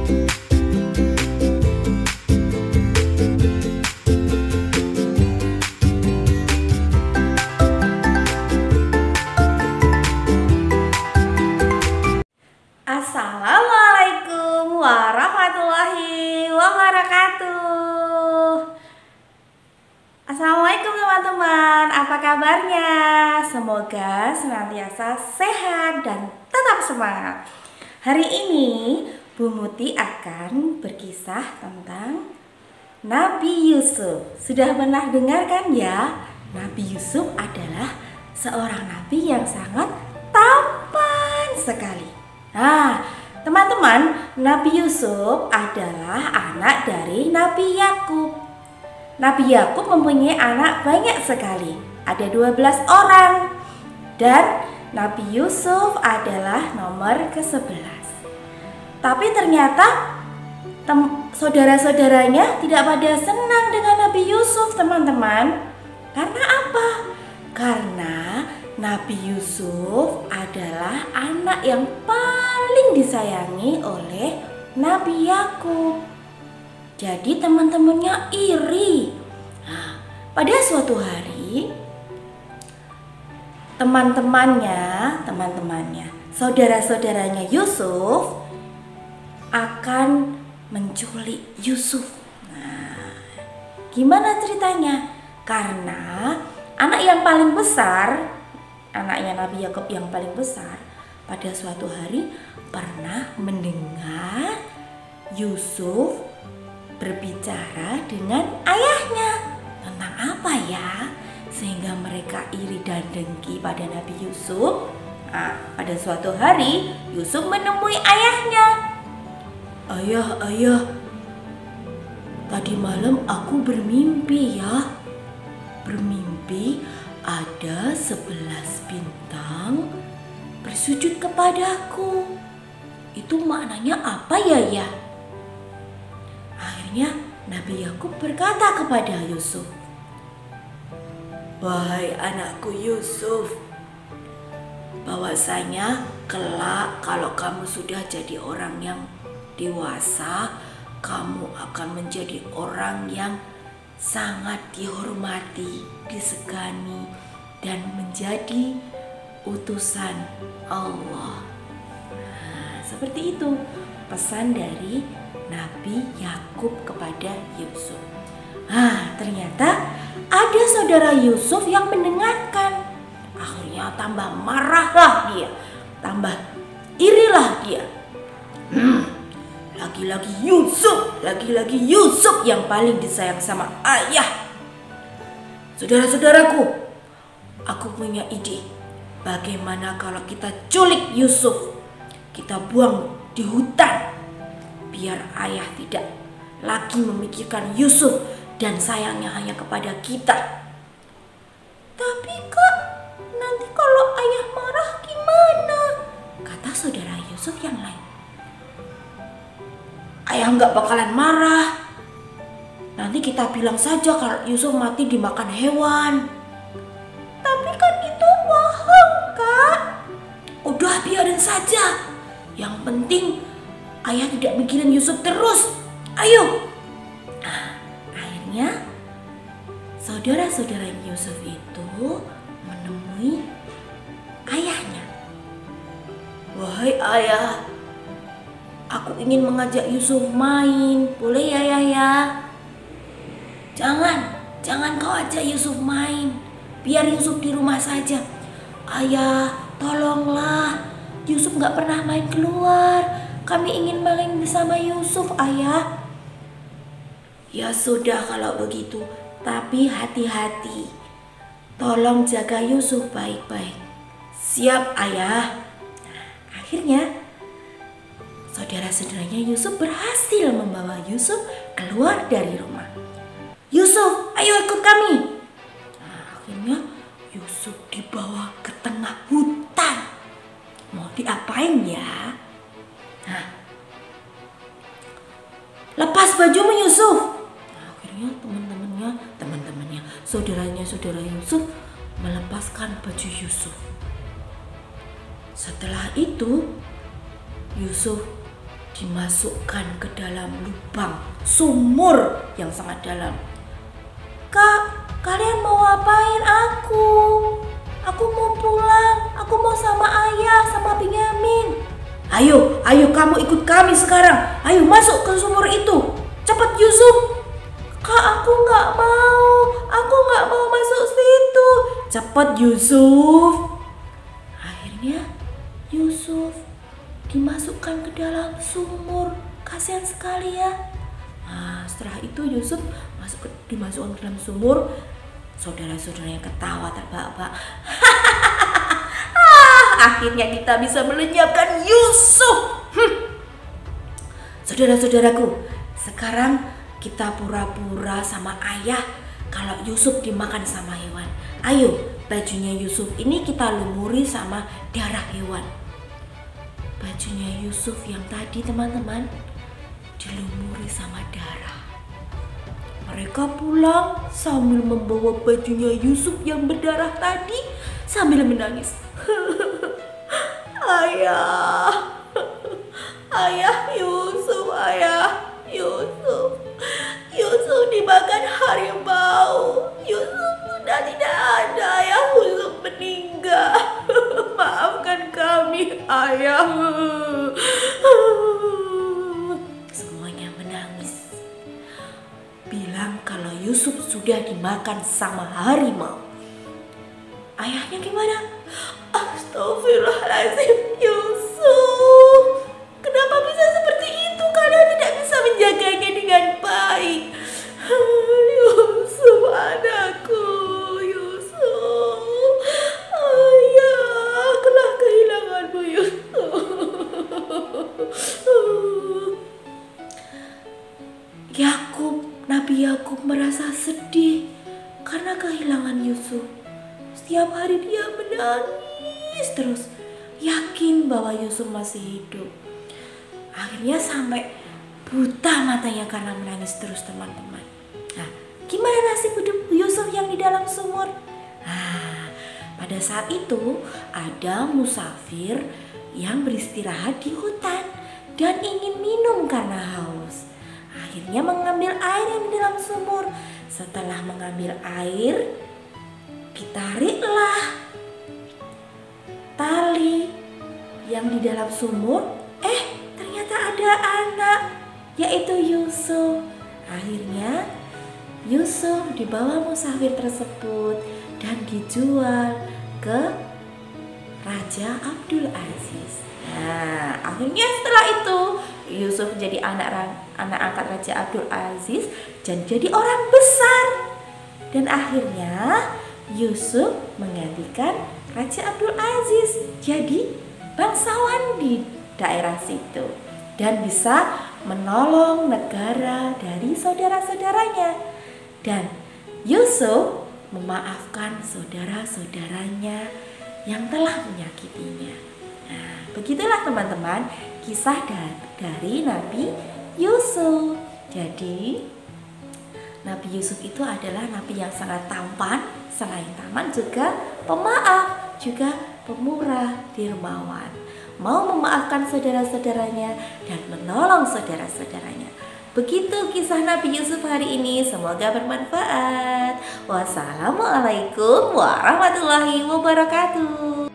Assalamualaikum warahmatullahi wabarakatuh. Assalamualaikum teman-teman, apa kabarnya? Semoga senantiasa sehat dan tetap semangat. Hari ini Bu Muti akan berkisah tentang Nabi Yusuf. Sudah pernah dengar kan ya? Nabi Yusuf adalah seorang nabi yang sangat tampan sekali. Nah, teman-teman, Nabi Yusuf adalah anak dari Nabi Yakub. Nabi Yakub mempunyai anak banyak sekali, ada 12 orang. Dan Nabi Yusuf adalah nomor ke-11. Tapi ternyata saudara-saudaranya tidak pada senang dengan Nabi Yusuf, teman-teman. Karena apa? Karena Nabi Yusuf adalah anak yang paling disayangi oleh Nabi Yakub. Jadi teman-temannya iri. Nah, pada suatu hari teman-temannya, saudara-saudaranya Yusuf akan menculik Yusuf. Nah, gimana ceritanya? Karena anak yang paling besar, anaknya Nabi Yakub yang paling besar, pada suatu hari pernah mendengar Yusuf berbicara dengan ayahnya. Tentang apa ya? Sehingga mereka iri dan dengki pada Nabi Yusuf. Nah, pada suatu hari Yusuf menemui ayahnya. Ayah, tadi malam aku bermimpi ya. Bermimpi ada 11 bintang bersujud kepadaku. Itu maknanya apa ya? Akhirnya Nabi Yakub berkata kepada Yusuf, "Wahai anakku Yusuf, bahwasanya kelak kalau kamu sudah jadi orang yang dewasa, kamu akan menjadi orang yang sangat dihormati, disegani, dan menjadi utusan Allah." Nah, seperti itu pesan dari Nabi Yakub kepada Yusuf. Nah, ternyata ada saudara Yusuf yang mendengarkan. Akhirnya tambah marahlah dia, tambah irilah dia. Lagi-lagi Yusuf yang paling disayang sama ayah. Saudara-saudaraku, aku punya ide. Bagaimana kalau kita culik Yusuf, kita buang di hutan, biar ayah tidak lagi memikirkan Yusuf dan sayangnya hanya kepada kita. Tapi kak, nanti kalau ayah marah gimana? Kata saudara Yusuf yang lain. Ayah nggak bakalan marah. Nanti kita bilang saja kalau Yusuf mati dimakan hewan. Tapi kan itu bohong kak. Udah biarin saja. Yang penting ayah tidak mikirin Yusuf terus. Ayo. Nah, akhirnya saudara-saudara Yusuf itu menemui ayahnya. Wahai ayah, aku ingin mengajak Yusuf main. Boleh ya ayah ya? Jangan kau ajak Yusuf main. Biar Yusuf di rumah saja. Ayah, tolonglah. Yusuf gak pernah main keluar. Kami ingin main bersama Yusuf, ayah. Ya sudah kalau begitu. Tapi hati-hati. Tolong jaga Yusuf baik-baik. Siap, ayah. Akhirnya saudara-saudaranya Yusuf berhasil membawa Yusuf keluar dari rumah. Yusuf, ayo ikut kami. Nah, akhirnya Yusuf dibawa ke tengah hutan. Mau diapain ya? Nah, lepas bajumu Yusuf. Nah, akhirnya teman-temannya, saudara Yusuf melepaskan baju Yusuf. Setelah itu Yusuf dimasukkan ke dalam lubang sumur yang sangat dalam. Kak, kalian mau ngapain aku? Aku mau pulang, aku mau sama ayah, sama Benyamin. Ayo kamu ikut kami sekarang. Ayo masuk ke sumur itu. Cepat Yusuf. Kak, aku nggak mau masuk situ. Cepat Yusuf. Akhirnya Yusuf dimasukkan ke dalam sumur. Kasihan sekali ya. Nah, setelah itu Yusuf dimasukkan ke dalam sumur. Saudara-saudaranya ketawa terbahak-bahak. Akhirnya kita bisa melenyapkan Yusuf. Saudara-saudaraku, sekarang kita pura-pura sama ayah kalau Yusuf dimakan sama hewan. Ayo, bajunya Yusuf ini kita lumuri sama darah hewan. Bajunya Yusuf yang tadi teman-teman dilumuri sama darah. Mereka pulang sambil membawa bajunya Yusuf yang berdarah tadi sambil menangis. Ayah Yusuf dimakan harimau. Yusuf sudah tidak ada, ayah Yusuf meninggal. Maafkan kami, ayah. Semuanya menangis. Bilang kalau Yusuf sudah dimakan sama harimau. Ayahnya gimana? Astagfirullahaladzim, Yusuf. Kenapa bisa seperti itu? Kalian tidak bisa menjaganya dengan baik. Yusuf, anakku, Yusuf. Ayah, telah kehilanganmu, Yusuf. Nabi Yakub merasa sedih karena kehilangan Yusuf. Setiap hari dia menangis terus, yakin bahwa Yusuf masih hidup. Akhirnya sampai buta matanya karena menangis terus teman-teman. Nah, gimana nasib hidup Yusuf yang di dalam sumur? Nah, pada saat itu ada musafir yang beristirahat di hutan dan ingin minum karena haus. Akhirnya mengambil air yang di dalam sumur. Setelah mengambil air, ditariklah tali yang di dalam sumur. Ternyata ada anak, yaitu Yusuf. Akhirnya Yusuf dibawa musafir tersebut dan dijual ke Raja Abdul Aziz. Nah, akhirnya setelah itu Yusuf jadi anak angkat Raja Abdul Aziz dan jadi orang besar. Dan akhirnya Yusuf menggantikan Raja Abdul Aziz jadi bangsawan di daerah situ dan bisa menolong negara dari saudara-saudaranya. Dan Yusuf memaafkan saudara-saudaranya yang telah menyakitinya. Nah, begitulah teman-teman kisah dari Nabi Yusuf. Jadi Nabi Yusuf itu adalah nabi yang sangat tampan, selain tampan juga pemaaf, juga pemurah, dermawan. Mau memaafkan saudara-saudaranya dan menolong saudara-saudaranya. Begitu kisah Nabi Yusuf hari ini, semoga bermanfaat. Wassalamualaikum warahmatullahi wabarakatuh.